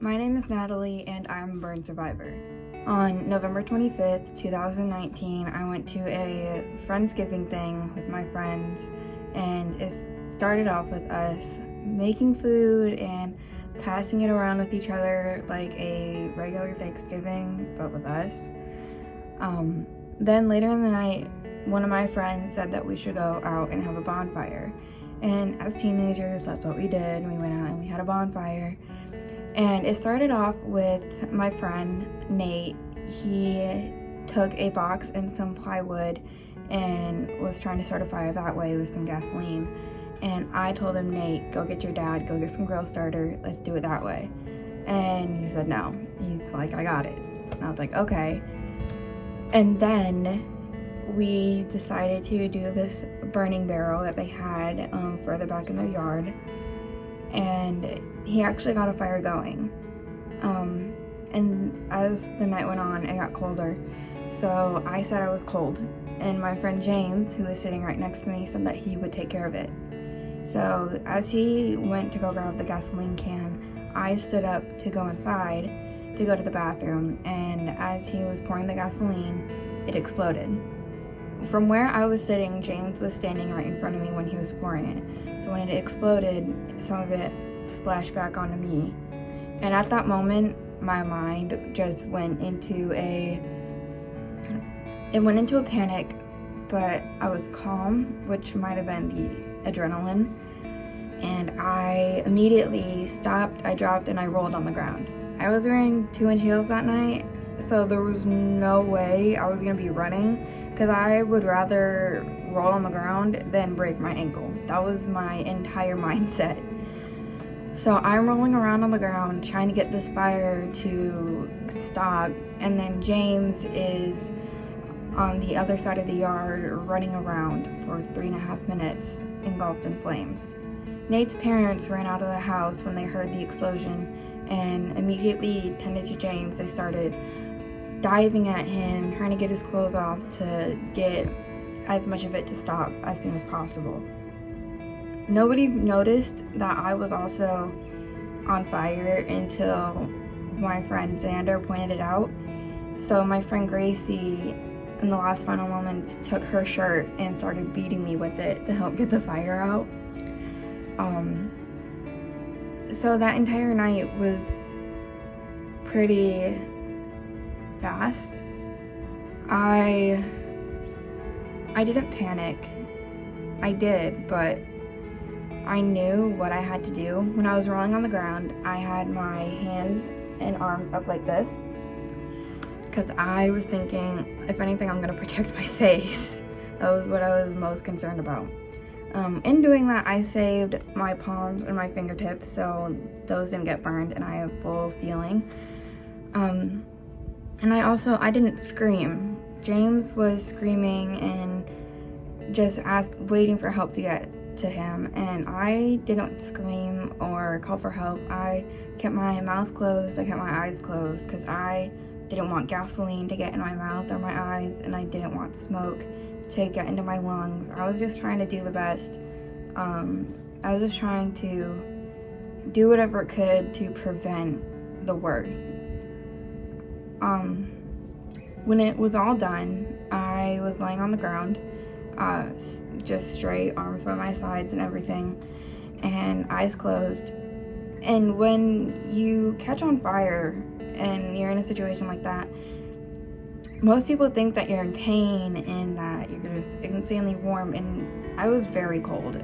My name is Natalie and I'm a burn survivor. On November 25th, 2019, I went to a friendsgiving thing with my friends, and it started off with us making food and passing it around with each other like a regular Thanksgiving, but with us. Then later in the night, one of my friends said that we should go out and have a bonfire. And as teenagers, that's what we did. We went out and we had a bonfire. And it started off with my friend, Nate. He took a box and some plywood and was trying to start a fire that way with some gasoline. And I told him, Nate, go get your dad, go get some grill starter, let's do it that way. And he said no. He's like, I got it. And I was like, okay. And then we decided to do this burning barrel that they had further back in their yard. And he actually got a fire going. And as the night went on, it got colder. So I said I was cold. And my friend James, who was sitting right next to me, said that he would take care of it. So as he went to go grab the gasoline can, I stood up to go inside to go to the bathroom. And as he was pouring the gasoline, it exploded. From where I was sitting, James was standing right in front of me when he was pouring it. So when it exploded, some of it splashed back onto me. And at that moment, my mind just went into a panic, but I was calm, which might have been the adrenaline. And I immediately stopped, I dropped, and I rolled on the ground. I was wearing 2-inch heels that night, so there was no way I was gonna be running, because I would rather roll on the ground than break my ankle. That was my entire mindset. So I'm rolling around on the ground trying to get this fire to stop, and then James is on the other side of the yard running around for 3.5 minutes, engulfed in flames. Nate's parents ran out of the house when they heard the explosion and immediately tended to James. They started diving at him, trying to get his clothes off to get as much of it to stop as soon as possible. Nobody noticed that I was also on fire until my friend Xander pointed it out. So my friend Gracie, in the last final moments, took her shirt and started beating me with it to help get the fire out. So that entire night was pretty fast. I didn't panic. I did, but I knew what I had to do. When I was rolling on the ground, I had my hands and arms up like this, because I was thinking, if anything, I'm gonna protect my face. That was what I was most concerned about. In doing that, I saved my palms and my fingertips, so those didn't get burned, and I have full feeling. And I didn't scream. James was screaming and just waiting for help to get to him, and I didn't scream or call for help. I kept my mouth closed, I kept my eyes closed, because I didn't want gasoline to get in my mouth or my eyes, and I didn't want smoke to get into my lungs. I was just trying to do the best. I was just trying to do whatever it could to prevent the worst. When it was all done, I was laying on the ground, just straight, arms by my sides and everything, and eyes closed. And when you catch on fire and you're in a situation like that, most people think that you're in pain and that you're just insanely warm, and I was very cold.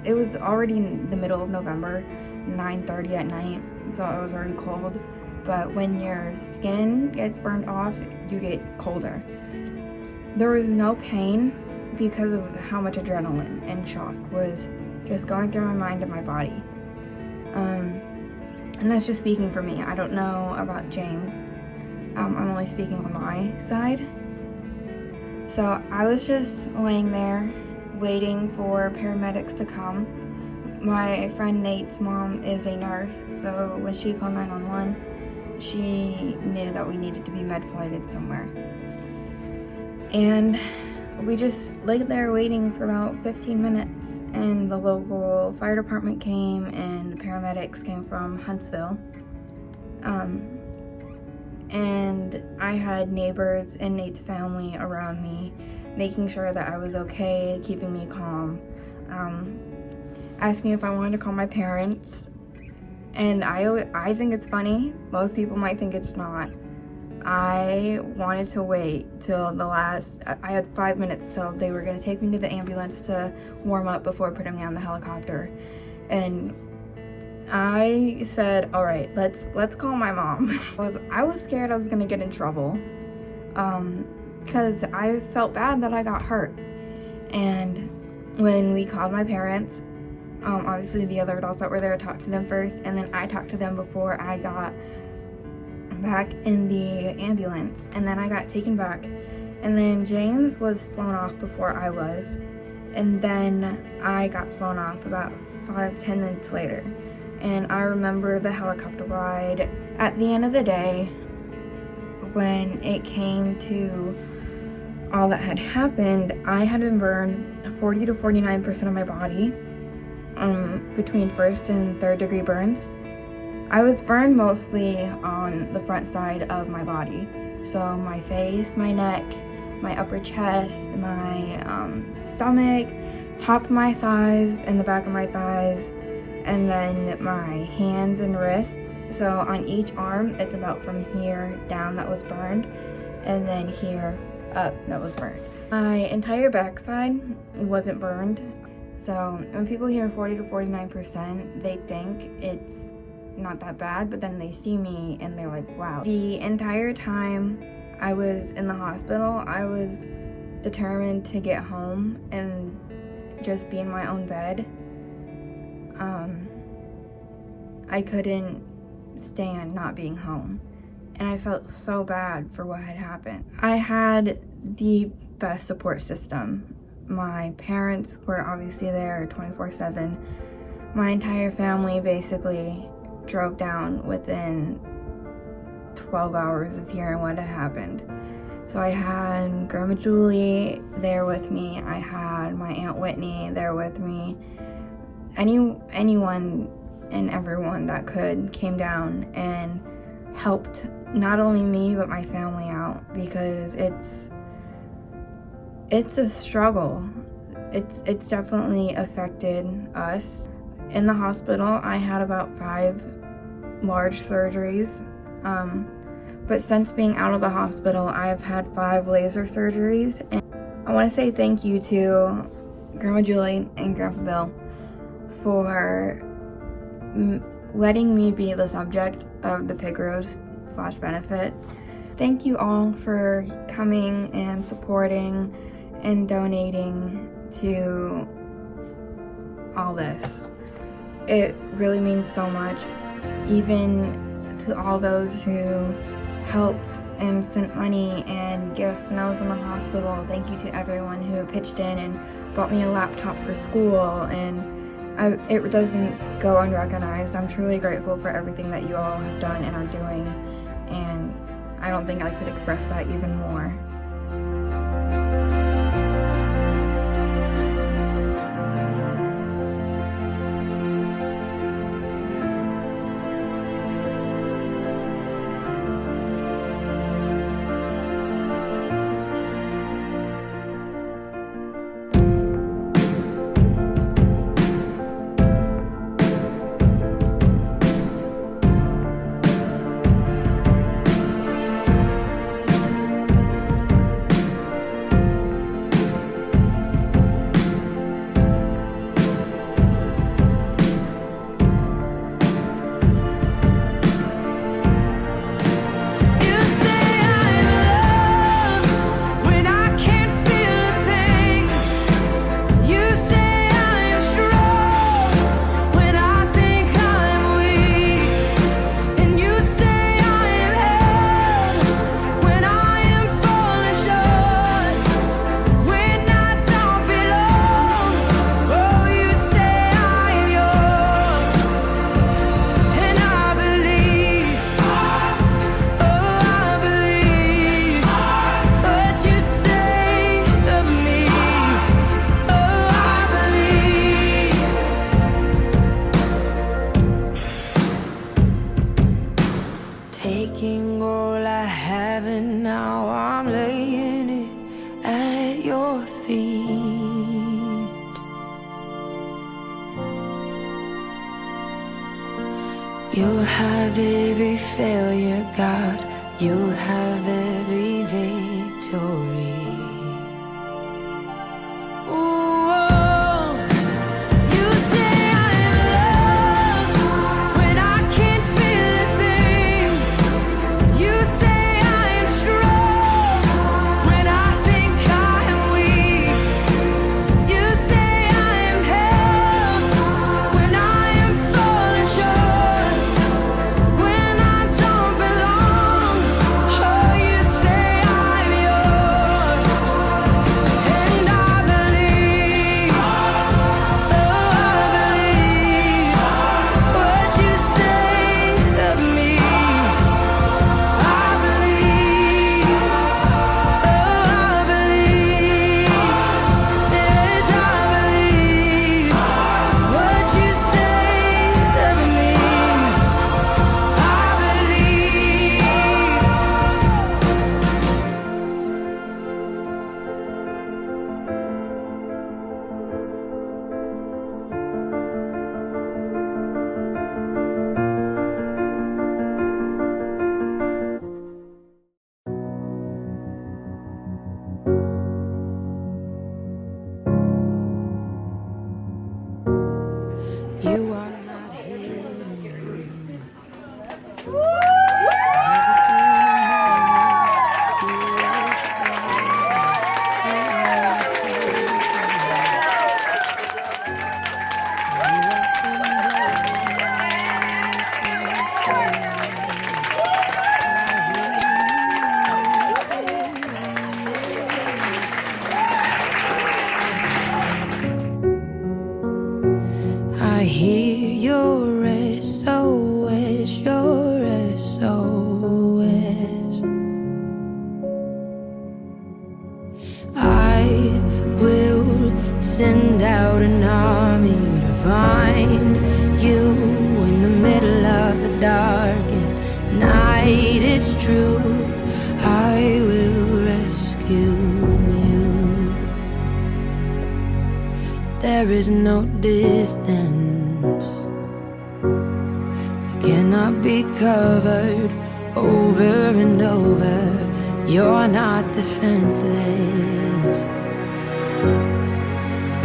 It was already in the middle of November, 9:30 at night, so I was already cold. But when your skin gets burned off, you get colder. There was no pain because of how much adrenaline and shock was just going through my mind and my body. And that's just speaking for me. I don't know about James. I'm only speaking on my side. So I was just laying there waiting for paramedics to come. My friend Nate's mom is a nurse, so when she called 911, she knew that we needed to be med flighted somewhere. And we just laid there waiting for about 15 minutes, and the local fire department came and the paramedics came from Huntsville. And I had neighbors and Nate's family around me, making sure that I was okay, keeping me calm, asking if I wanted to call my parents. And I think it's funny. Most people might think it's not. I wanted to wait till I had 5 minutes till they were going to take me to the ambulance to warm up before putting me on the helicopter. And I said, all right, let's call my mom. I was scared I was gonna get in trouble, because I felt bad that I got hurt. And when we called my parents, obviously the other adults that were there talked to them first, and then I talked to them before I got back in the ambulance, and then I got taken back, and then James was flown off before I was, and then I got flown off about 5-10 minutes later. And I remember the helicopter ride. At the end of the day, when it came to all that had happened, I had been burned 40 to 49% of my body, between 1st and 3rd degree burns. I was burned mostly on the front side of my body. So my face, my neck, my upper chest, my stomach, top of my thighs, and the back of my thighs, and then my hands and wrists. So on each arm, it's about from here down that was burned, and then here up that was burned. My entire backside wasn't burned. So when people hear 40 to 49%, they think it's not that bad, but then they see me and they're like, wow. The entire time I was in the hospital, I was determined to get home and just be in my own bed. I couldn't stand not being home, and I felt so bad for what had happened. I had the best support system. My parents were obviously there 24/7. My entire family basically drove down within 12 hours of hearing what had happened. So I had Grandma Julie there with me. I had my Aunt Whitney there with me. Anyone and everyone that could came down and helped not only me but my family out, because it's a struggle. It's definitely affected us. In the hospital, I had about 5 large surgeries, but since being out of the hospital, I've had 5 laser surgeries. And I want to say thank you to Grandma Julie and Grandpa Bill for letting me be the subject of the pig roast / benefit. Thank you all for coming and supporting and donating to all this. It really means so much, even to all those who helped and sent money and gifts when I was in the hospital. Thank you to everyone who pitched in and bought me a laptop for school, and it doesn't go unrecognized. I'm truly grateful for everything that you all have done and are doing, and I don't think I could express that even more. taking all I have and now I'm laying it at your feet. You'll have every failure, God, you'll have every victory. You are not hidden. I hear your SOS, your SOS. I will send out an army to find you in the middle of the darkest night. It's true, I will rescue you. There is no distance that cannot be covered over and over. You're not defenseless.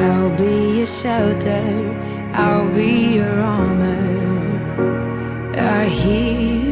I'll be your shelter, I'll be your armor. I hear